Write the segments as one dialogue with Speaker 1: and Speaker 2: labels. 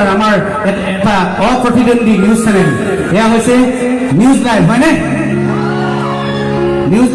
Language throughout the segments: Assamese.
Speaker 1: আপোনাৰ আমাৰ এটা অপ্ৰতিদ্বন্দ্বী নিউজ চেনেল এয়া হৈছে নিউজ লাইভ হয়নে নিউজ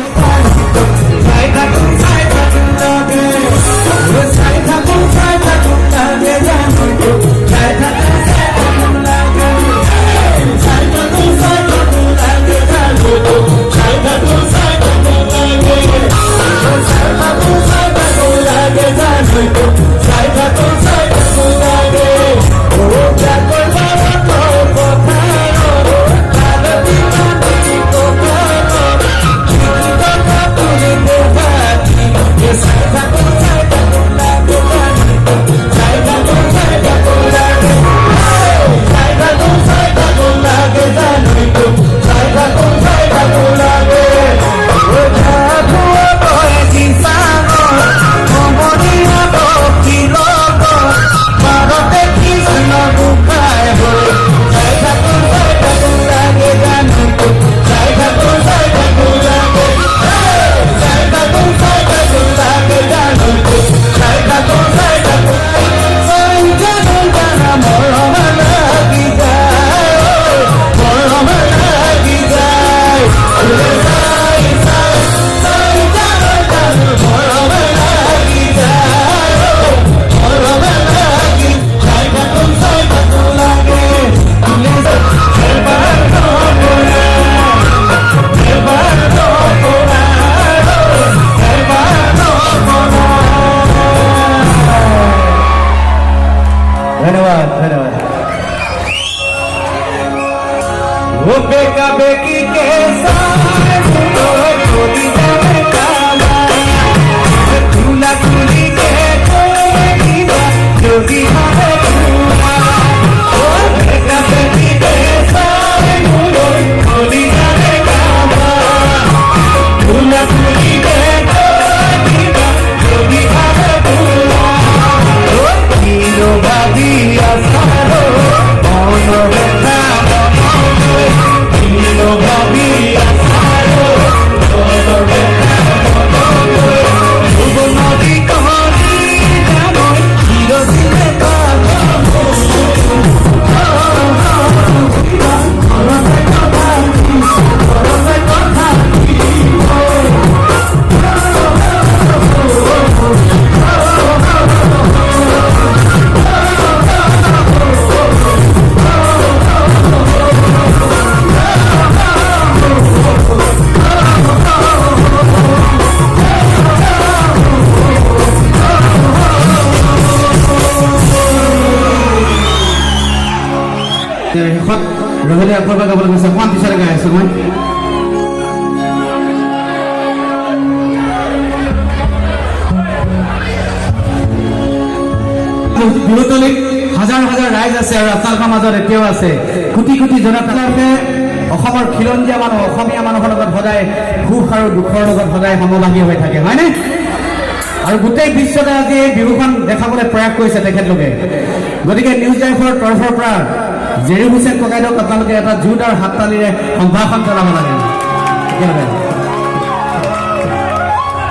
Speaker 1: धन्यवाद धन्यवाद वो बेका बेकी के साथ छोड़ी जाने काला दूल्हा दूल्ही के कोई जोगी है वो बेका बेकी के साथ छोड़ी जाने काला दूल्हा दूल्ही के कोई जोगी है हीरो बाबी आसारो ono beta हीरो बाबी आसारो ono beta वो नदी कहानी जानो हीरो दिले का শেষত ৰহলে আপোনাক গাবলৈ গৈছে কোন পিছৰে গাই আছো মই বিহুতলিত হাজাৰ হাজাৰ ৰাইজ আছে আৰু আপোনালোকৰ মাজত এতিয়াও আছে কোটি কোটি জনতাকে অসমৰ খিলঞ্জীয়া মানুহ অসমীয়া মানুহৰ লগত সদায় সুখ আৰু দুখৰ লগত সদায় সমভাগী হৈ থাকে হয়নে আৰু গোটেই বিশ্বতে আজি এই বিহুখন দেখাবলৈ প্ৰয়াস কৰিছে তেখেতলোকে গতিকে নিউজ লাইভৰ তৰফৰ পৰা জেৰি হুছেইন ককাইদেউক আপোনালোকে এটা জোৰদাৰ হাততালিৰে সম্ভাষণ জনাব লাগে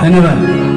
Speaker 1: ধন্যবাদ